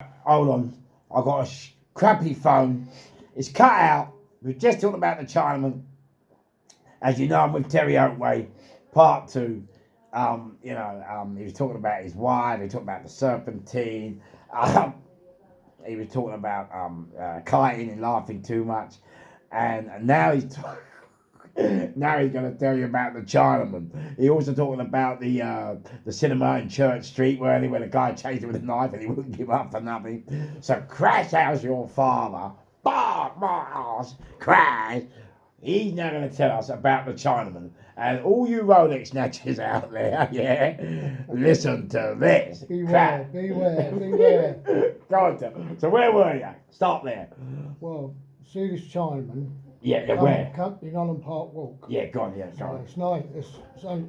Hold on. I've got a crappy phone. It's cut out. We're just talking about the Chinaman. As you know, I'm with Terry Oatway, part 2. He was talking about his wife. He was talking about the serpentine. He was talking about kiting and laughing too much. And now he's now he's going to tell you about the Chinaman. He also talking about the cinema in Church Street where the guy chased him with a knife and he wouldn't give up for nothing. So crash how's your father? Boss, crash. He's now going to tell us about the Chinaman. And all you Rolex snatchers out there, listen to this. Beware. Go on, Tim. So where were you? Stop there. Well, see this Chinaman. Where? In Holland Park Walk. Yeah, go on. It's nice. So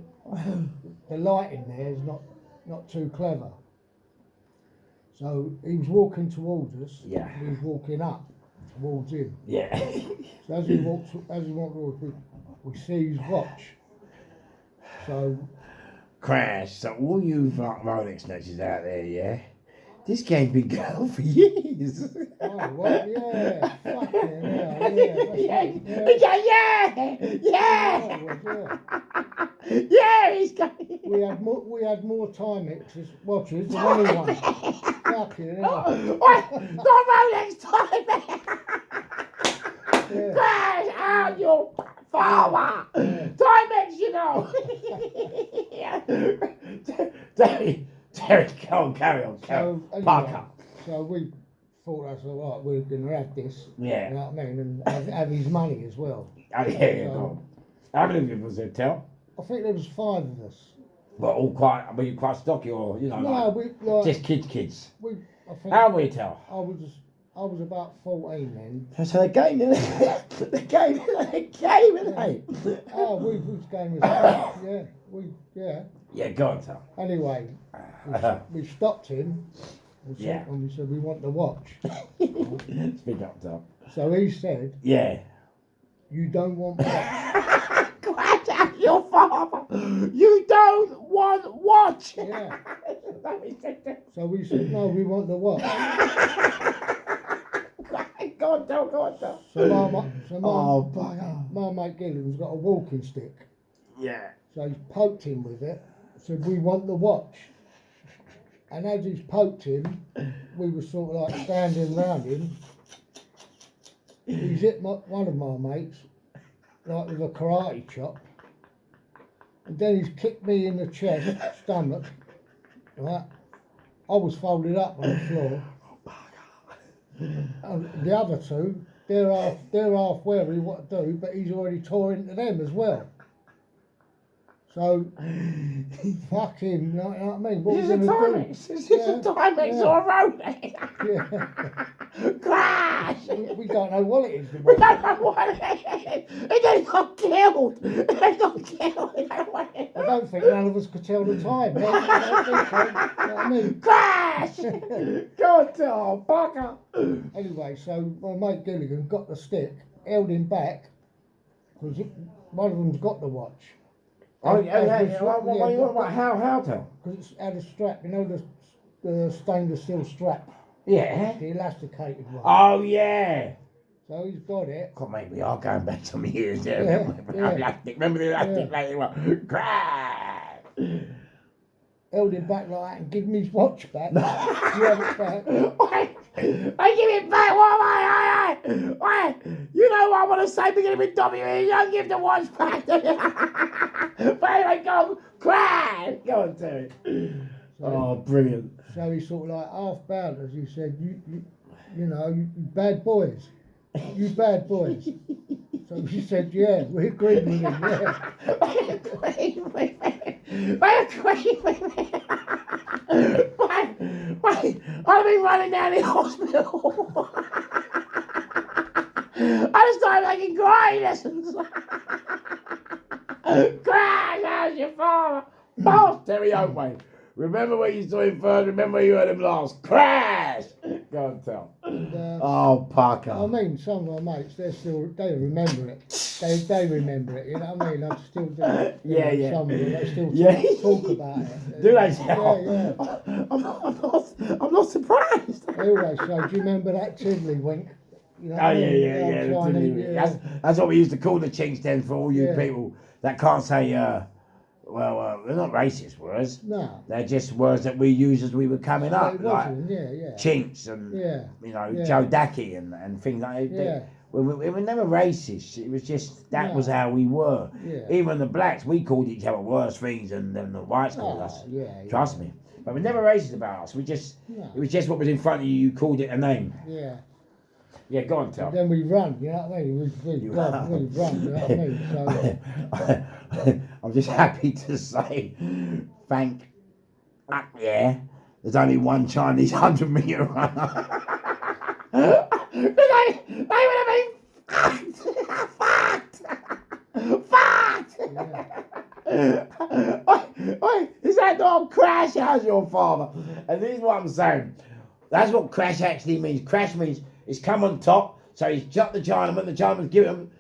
the lighting there is not too clever. So he was walking towards us. Yeah. He was walking up towards him. Yeah. So as he walked towards, we see his watch. So Crash. So all you Rolex snatchers out there, this game's been going on for years. Oh, well, yeah. Fucking hell, he's going. We had more Timexes watches than anyone. Fucking hell. Not Rolex Timex. Crash out your father. Timex, you know. Terry, go on, carry on. Anyway, Park up. So we thought that's all right. We were going to have this. Yeah. You know what I mean? And have his money as well. Oh, yeah, go on. How many of you was there, Tel? I think there was 5 of us. Well, were you quite stocky or, No, just kids? I think How were you, Tel? I was about 14 then. So the game, isn't it? The game, isn't it? Oh, we was game as yeah. Yeah, go on, Tel. Anyway, we stopped him. And we said, we want the watch. Speak up, Tel. So he said, yeah. You don't want watch. Crash out your father. You don't want watch. Yeah. So we said, no, we want the watch. Go on, Tel. So my mate Gillian's got a walking stick. Yeah. So he's poked him with it. Said, we want the watch. And as he's poked him, we were sort of like standing around him. He's hit one of my mates, like with a karate chop. And then he's kicked me in the chest, stomach. Right? I was folded up on the floor. And the other 2, they're half wary what to do, but he's already tore into them as well. So, fuck him, you know what I mean? What This is a Timex. This is a Timex or a Rolex. Yeah. Crash! We don't know what it is. We don't know what it is. It got killed. I don't think none of us could tell the time. I don't think so. You know what I mean? Crash! God, bugger. Anyway, so my mate Gilligan got the stick, held him back, because one of them's got the watch. Oh, yeah. How, Tel? Because it's had a strap, you know, the stainless steel strap. Yeah. The elasticated one. Oh, yeah. So he's got it. God, mate, we are going back some years there. Yeah. Remember the elastic one? Crash! Held him back like that and give him his watch back. You have it back. Wait, I give it back. Wait. You know what I want to say? Beginning with W. You don't give the watch back. But anyway, go crash. Go on, Terry. Oh, brilliant. So he sort of like half bowed as he said, you bad boys. You bad boys. So he said, yeah, we agreed with him, yeah. I agree with him. Wait, I've been running down the hospital. I started making karate lessons. Crash, how's your father? Boss, Terry Oatway. Remember what you saw him first, remember you heard him last. Crash! Go on, tell. And, Oh, Parker. I mean, some of my mates, they remember it. They remember it, you know what I mean? I still do. Yeah. Some of them, they still Yeah. talk about it. Do they? Yeah. I'm not surprised. They always say, do you remember that tiddlywink? You know what Oh I mean? yeah. The Chinese, tiddlywink. That's what we used to call the chinks then for all you Yeah. people that can't say. Well, they're not racist words. No. They're just words that we use as we were coming up, It like wasn't, yeah. chinks and Joe Dacky and things like that. Yeah. We were never racist. It was just that No. was how we were. Yeah. Even the blacks, we called each other worse things than the whites called us. Yeah. Trust me. But we're never racist about us. It was just what was in front of you. You called it a name. Yeah. Yeah, go on, tell. Then we run, you know what I mean? We run, you know what I mean? So, I'm just happy to say, there's only one Chinese 100 metre runner. They would have been fucked. Oi, is that not crash? How's your father? And this is what I'm saying. That's what crash actually means. Crash means it's come on top. So he's shot the Chinaman's give him,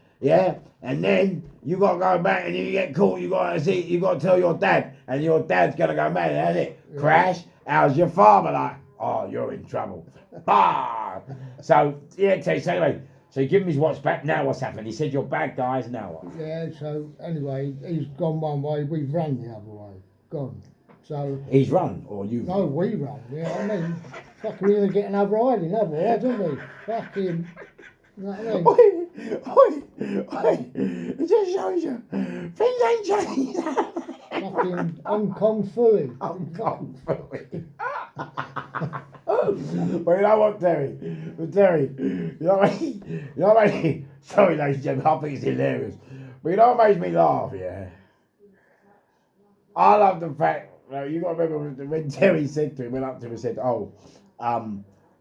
and then you got to go back, and if you get caught, you got to tell your dad, and your dad's going to go mad, that's it. Yeah. Crash, how's your father? Like, oh, you're in trouble. Bah! So, so anyway, so he gave him his watch back, now what's happened? He said, you're bad guys, now what? Yeah, so anyway, he's gone one way, we've run the other way, gone. So he's run, or you? No, we run, yeah, I mean, fucking we're going to get another riding, otherwise, don't we? Fucking... You know what I mean? Oi, it just shows you things ain't changed. Fucking I'm kung fu. I'm kung fu. Well, you know what, Terry? You know what I mean? Sorry, ladies and gentlemen, I think it's hilarious. But you know what makes me laugh, yeah? I love the fact, you got to remember when Terry went up to him and said,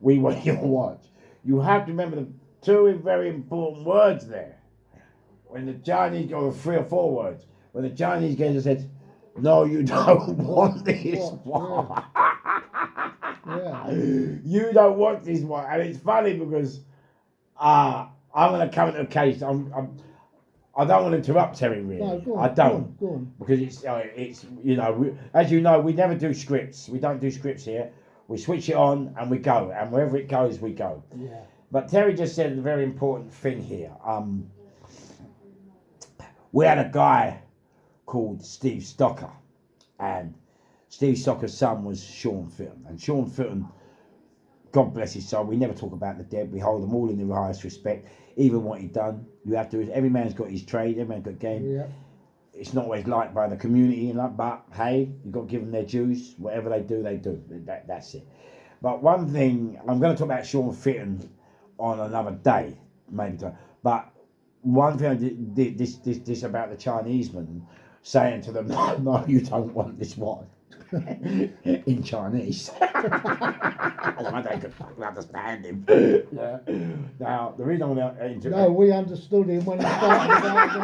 we want your watch. You have to remember the two very important words there. When the Chinese, or 3 or 4 words, when the Chinese guys said, no, you don't want this one. Yeah. You don't want this one. And it's funny because I'm going to come into a case. I don't want to interrupt Terry, really. No, go on, I don't. Go on. Because it's as you know, we never do scripts. We don't do scripts here. We switch it on and we go. And wherever it goes, we go. Yeah. But Terry just said a very important thing here. We had a guy called Steve Stocker, and Steve Stocker's son was Sean Fitton. And Sean Fitton, God bless his soul, we never talk about the dead. We hold them all in the highest respect, even what he'd done. You have to. Every man's got his trade. Every man's got a game. Yeah. It's not always liked by the community, but hey, you've got to give them their dues. Whatever they do, they do. That's it. But one thing, I'm going to talk about Sean Fitton on another day, maybe. But one thing I did this about the Chineseman, saying to them, no, you don't want this one. In Chinese. I don't fucking understand him. Yeah. Now, the reason I'm going to interrupt... No, we understood him when he started.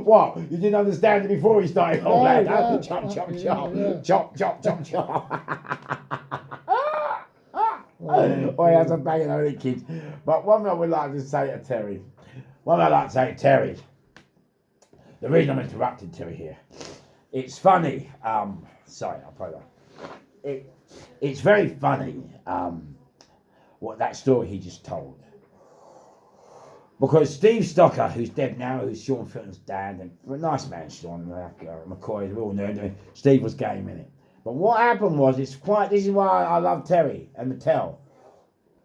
What? You didn't understand it before he started? Oh, lad, no, chop, chop, yeah, chop. yeah. Chop, chop, chop, chop. Oh, that's a banging on it, kids. But one thing I would like to say to Terry, the reason I'm interrupting Terry here, it's funny, sorry, I'll play that. It's very funny, what that story he just told. Because Steve Stocker, who's dead now, who's Sean Fitton's dad, and a nice man, Sean, McCoy, we all know, Steve was game in it. But what happened was, this is why I love Terry and Mattel.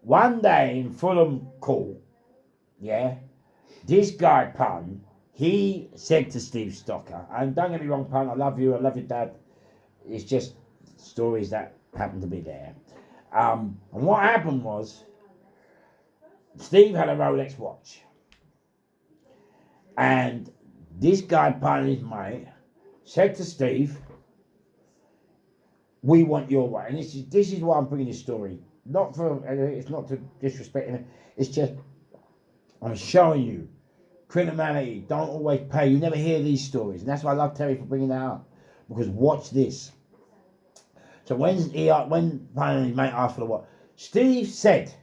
One day in Fulham Court, this guy, Pun, he said to Steve Stocker, and don't get me wrong, Pun, I love you, I love your dad. It's just stories that happen to be there. And what happened was, Steve had a Rolex watch. And this guy, Pun, his mate, said to Steve, we want your way. And this is why I'm bringing this story. It's not to disrespect him. It's just, I'm showing you, criminality don't always pay. You never hear these stories. And that's why I love Terry for bringing that up. Because watch this. So when Pun and his mate asked for the watch, Steve said,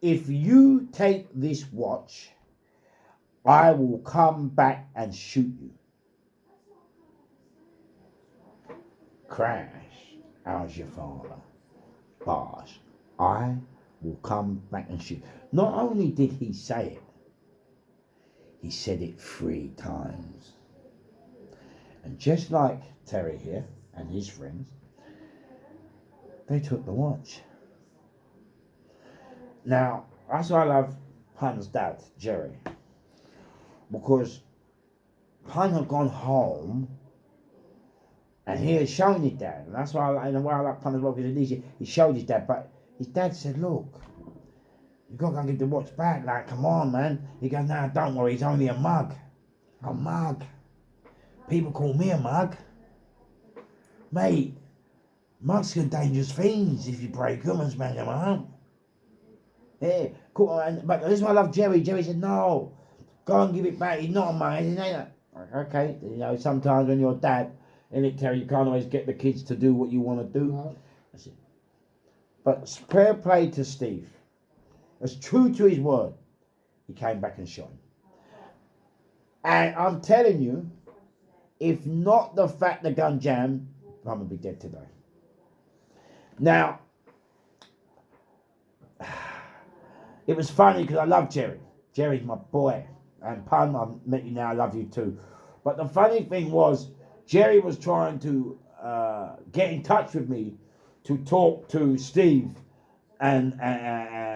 if you take this watch, I will come back and shoot you. Crash, how's your father? Bars, I will come back and shoot. Not only did he say it, he said it 3 times. And just like Terry here and his friends, they took the watch. Now, that's why I love Pun's dad, Jerry. Because Pun had gone home and he had shown his dad. And that's why I like Pun as well, because at least he showed his dad. But his dad said, look, you've got to go and give the watch back. Like, come on, man. He goes, nah, don't worry, he's only a mug. A mug. People call me a mug. Mate, mugs are dangerous things if you break them and smash them up. Yeah, cool. But this is why I love Jerry. Jerry said, no, go and give it back. He's not a mug. He ain't okay, you know, sometimes when you're a dad, innit, Terry, you can't always get the kids to do what you want to do. No. That's it. But fair play to Steve. As true to his word, he came back and shot him. And I'm telling you, if not the fact the gun jammed, I'm going to be dead today. Now, it was funny because I love Jerry. Jerry's my boy. And Pun, I've met you now, I love you too. But the funny thing was, Jerry was trying to get in touch with me to talk to Steve and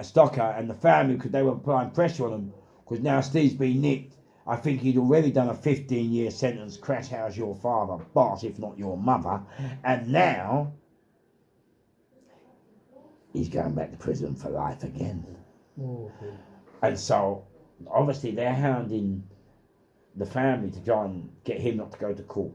Stocker and the family, because they were applying pressure on him, because now Steve's been nicked. I think he'd already done a 15-year sentence, crash house your father, boss, if not your mother, and now he's going back to prison for life again. Oh, okay. And so, obviously, they're hounding the family to try and get him not to go to court.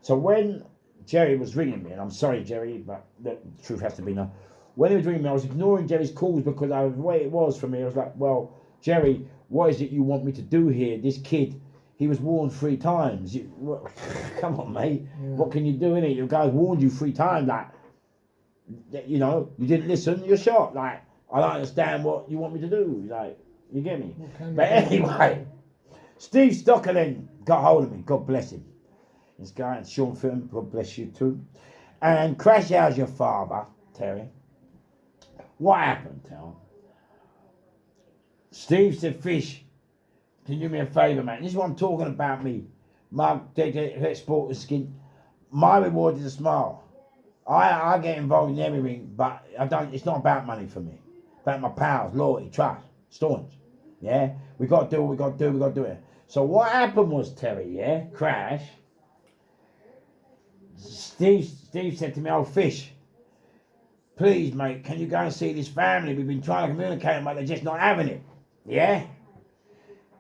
So when Jerry was ringing me, and I'm sorry, Jerry, but the truth has to be known, when he was ringing me, I was ignoring Jerry's calls because the way it was for me, I was like, well, Jerry, what is it you want me to do here? This kid, he was warned 3 times. Come on, mate. Yeah. What can you do in it? Your guy warned you 3 times. Like, you know, you didn't listen, you're shot. Like, I don't understand what you want me to do. Like, you get me? But anyway, Steve Stocker then got hold of me. God bless him. This guy, and Sean Film, God bless you too. And Crash, how's your father, Terry? What happened, Terry? Steve said, Fish, can you do me a favour, mate? This is what I'm talking about, me. Mug, sport and skin. My reward is a smile. I get involved in everything, but it's not about money for me. About my pals, loyalty, trust, staunch. Yeah? We got to do what we got to do, we got to do it. So what happened was, Terry, yeah? Crash. Steve said to me, oh, Fish, please, mate, can you go and see this family? We've been trying to communicate, but they're just not having it. Yeah?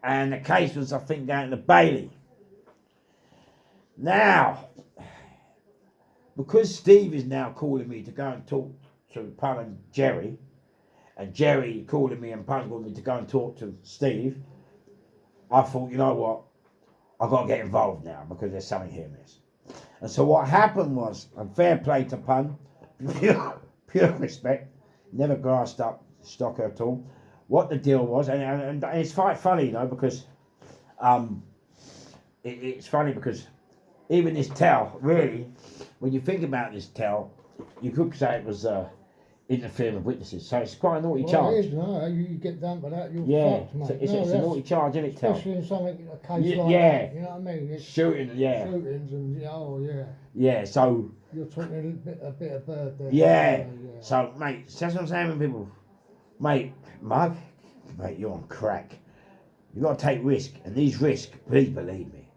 And the case was, I think, going to Bailey. Now, because Steve is now calling me to go and talk to Pun and Jerry calling me and Pun calling me to go and talk to Steve, I thought, you know what, I've got to get involved now because there's something here, miss. And so what happened was, and fair play to Pun, pure respect, never grasped up Stocker at all, what the deal was, and it's quite funny, you know, because it's funny because even this tell, really, when you think about this tell, you could say it was interfering with witnesses, so it's quite a naughty charge. It is, no, you get done for that, you're fucked, mate. It's a naughty charge, isn't it, tell? Especially in something, a case like that, you know what I mean? It's shootings and, oh, yeah. Yeah, so... You're talking a bit of bird there. Yeah, so, mate, that's what I'm saying with people. Mate, Mug, mate, you're on crack. You've got to take risk, and these risks, please believe me,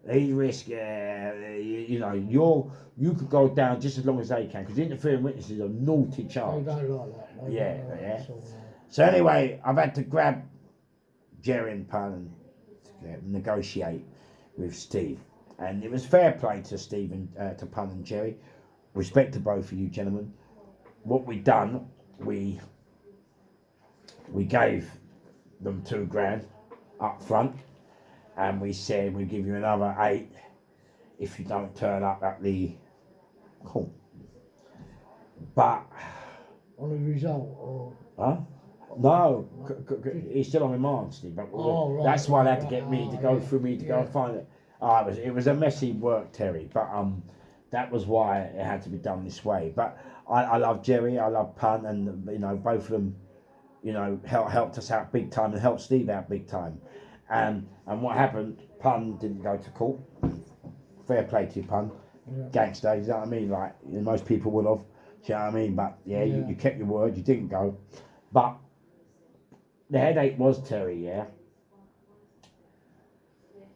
these risks, you know, you could go down just as long as they can, because interfering witnesses are a naughty charge. They don't like that. Yeah. So anyway, I've had to grab Jerry and Pun and negotiate with Steve, and it was fair play to Steve and to Pun and Jerry. Respect to both of you gentlemen. What we done, we gave them $2,000 up front, and we said we'll give you another 8 if you don't turn up at the court. But on the result, or huh? No, he's still on remand, Steve. But right, that's why they had to right, get me to oh, go yeah, through me to go yeah. and find it. It was a messy work, Terry. But that was why it had to be done this way. But I love Jerry, I love Pun, and you know both of them, you know, helped us out big time and helped Steve out big time. And what happened? Pun didn't go to court. Fair play to you, Pun. Yeah. Gangster, you know what I mean? Like most people would have. Do you know what I mean? But yeah, Yeah. you kept your word. You didn't go. But the headache was, Terry, yeah.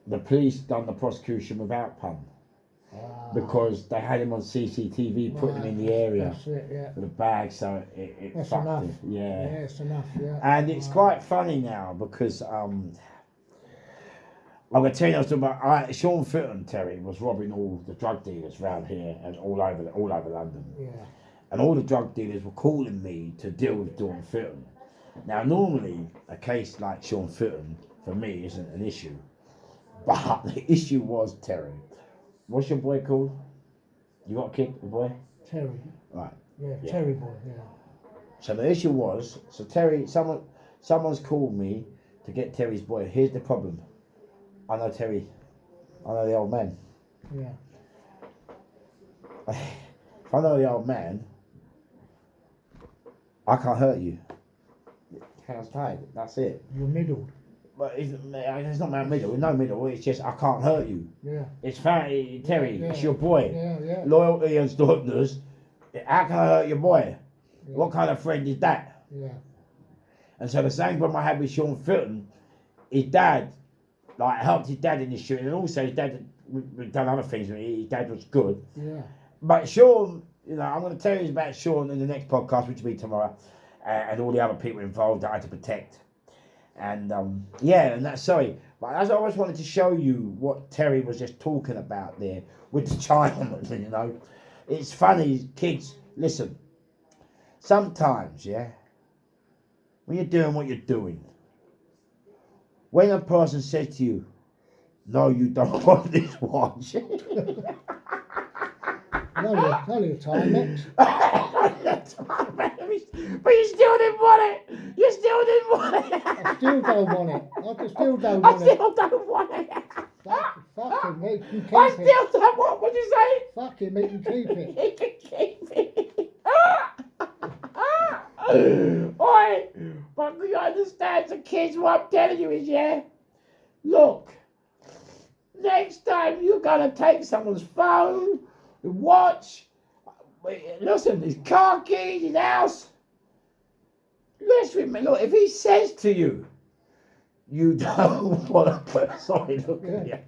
The police done the prosecution without Pun because they had him on CCTV, putting him in the area That's it, yeah. with a bag, so it That's fucked enough. him. Yeah. Yeah, it's enough, yeah. And it's quite funny now because I'm gonna tell you about Sean Fitton, Terry, was robbing all the drug dealers around here and all over London. Yeah. And all the drug dealers were calling me to deal with Sean Fitton. Now normally a case like Sean Fitton for me isn't an issue. But the issue was, Terry, what's your boy called? You got a kid, a boy? Terry. Right. Yeah, Yeah. Terry boy, yeah. So the issue was, so Terry, someone's called me to get Terry's boy. Here's the problem. I know Terry. I know the old man. Yeah. If I know the old man, I can't hurt you. Hands tied. That's it. You're middled. But it's not about middle. No middle. It's just I can't hurt you. Yeah. It's Terry. Yeah. It's your boy. Yeah, yeah. Loyalty and stuffness. How can I hurt your boy? Yeah. What kind of friend is that? Yeah. And so the same problem I had with Sean Fitton, his dad, like helped his dad in the shooting, and also his dad had done other things with him. His dad was good. Yeah. But Sean, you know, I'm going to tell you about Sean in the next podcast, which will be tomorrow, and all the other people involved that I had to protect. And and that's sorry, but as I always wanted to show you what Terry was just talking about there with the Chinaman, you know, it's funny, kids. Listen, sometimes, yeah, when you're doing what you're doing, when a person says to you, "No, you don't want this watch," Only a time, Max. But you still didn't want it. You still didn't want it. I still don't want it. I still don't I want it. still don't want it. Fucking me, you keep I it. still don't want. What'd you say? Fucking me, you keep it. You can keep it. Oi, but you understand, the kids, what I'm telling you is, yeah, look, next time you're gonna take someone's phone, watch, listen, his car keys, his house. Listen, look, if he says to you, you don't want to put, sorry, look at you.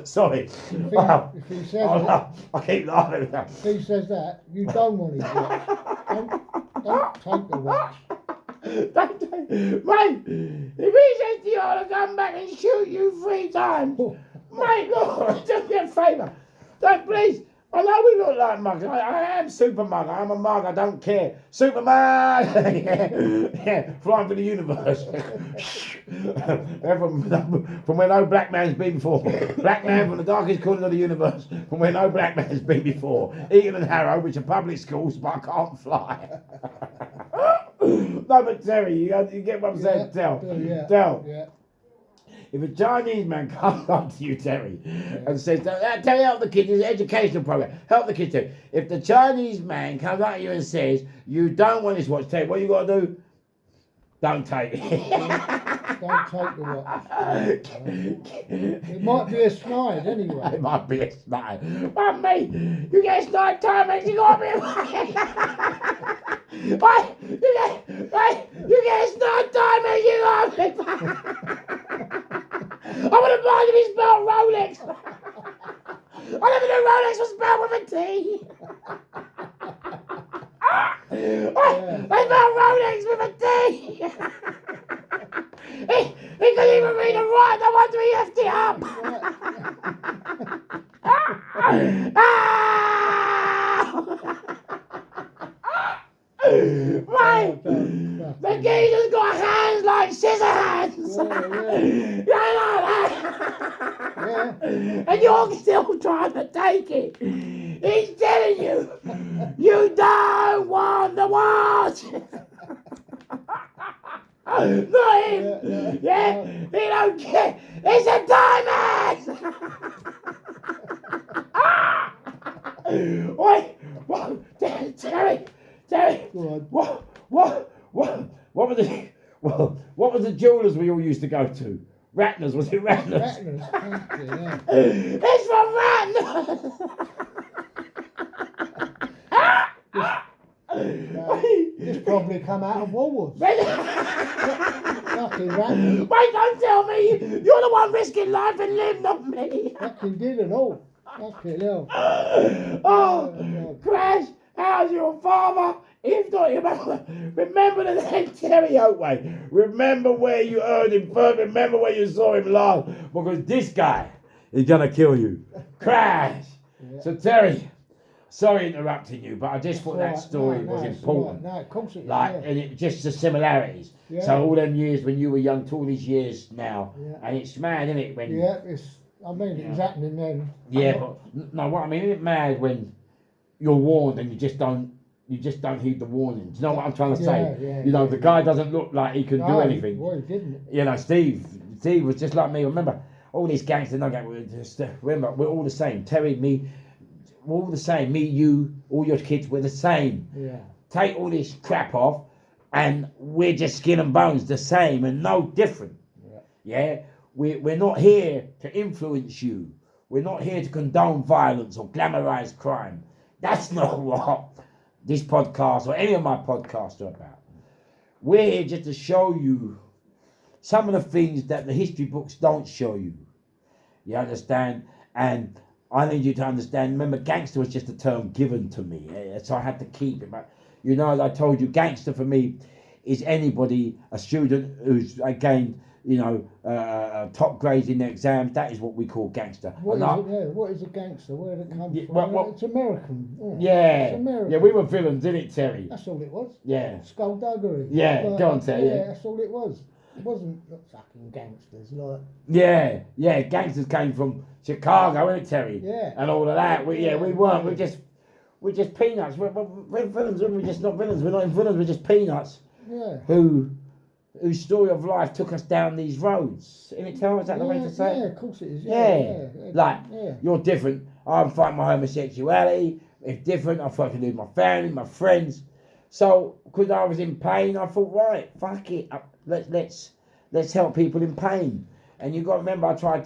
Sorry. If he says I keep laughing. if he says that, you don't want his watch. Don't take the watch. Mate, if he says to you, I'll come back and shoot you 3 times, mate, look, do me a favour. Don't, please. I know we look like mugs. I am super mug. I'm a mug. I don't care. Super mug. yeah, flying through the universe. from where no black man's been before. Black man from the darkest corner of the universe. From where no black man's been before. Eton and Harrow, which are public schools, but I can't fly. No, but Terry, you get what I'm saying? Tell. Yeah. If a Chinese man comes up to you, Terry, and says, Terry, help the kids, it's an educational program, help the kids too. If the Chinese man comes up to you and says, you don't want this watch, Terry, what you got to do? Don't take it. Don't take the watch. It might be a snide anyway. It might be a snide. But me, you get a snide time, mate, you got me. You get a snide time, mate, you got me. I would have minded if he spelled Rolex. I never knew Rolex was spelled with a T. I spelled Rolex with a T. He couldn't even read and write. No wonder he left it up. Right. The geezer's got hands like scissor hands. And you're still trying to take it. He's telling you, you don't watching. Not him. Yeah, he don't care. It's a diamond. Wait, what? Terry, Go on. what was the jewellers we all used to go to? Ratner's, was it Ratner's? Ratner's, thank you, yeah. It's from Ratner's. This probably come out of Woolworths. Fucking Ratner's. Wait, don't tell me you're the one risking life and limb, not me. Fucking did it all. Fucking hell. Oh, Crash, how's your father? If not, remember the name Terry Oatway. Remember where you heard him first. Remember where you saw him last. Because this guy is going to kill you. Crash. Yeah. So, Terry, sorry interrupting you, but I just thought that Right. story No, was it's important. right. No, of course it is. Like, yeah. and it just the similarities. Yeah. So all them years when you were young to all these years now, Yeah. and it's mad, isn't it? When Yeah, it was happening then. yeah, but no, what I mean, isn't it mad when you're warned and you just don't heed the warnings? You know what I'm trying to say? Yeah, you know, yeah. the guy doesn't look like he can do anything. Well, he didn't. You know, Steve was just like me. Remember, all these gangsters, remember, we're all the same. Terry, me, we're all the same. Me, you, all your kids, we're the same. Yeah. Take all this crap off, and we're just skin and bones, the same and no different. Yeah, we're not here to influence you. We're not here to condone violence or glamorize crime. That's not what this podcast or any of my podcasts are about. We're here just to show you some of the things that the history books don't show you. You understand? And I need you to understand, remember, gangster was just a term given to me, so I had to keep it. But, you know, as I told you, gangster for me is anybody, a student who's gained, you know, top grades in their exams. That is what we call gangster. What And is a gangster? Where did it come Yeah, from? well, It's American. yeah, It's American. yeah, we were villains, didn't it, Terry? That's all it was. Yeah, Skullduggery. Yeah, go on, Terry, Yeah, yeah. that's all it was. It wasn't fucking gangsters, like. yeah. Gangsters came from Chicago, innit, Terry? Yeah. And all of that. We weren't. We're just peanuts. We're villains. We're just not villains. We're not in villains. We're just peanuts. Yeah. Whose story of life took us down these roads. Isn't it, Terry? Is that the way to say Yeah, it? of course it is. Yeah. Like, yeah. you're different. I'm fighting my homosexuality. It's different. I'm fighting with my family, my friends. So, because I was in pain, I thought, right, fuck it. Let's help people in pain. And you've got to remember, I tried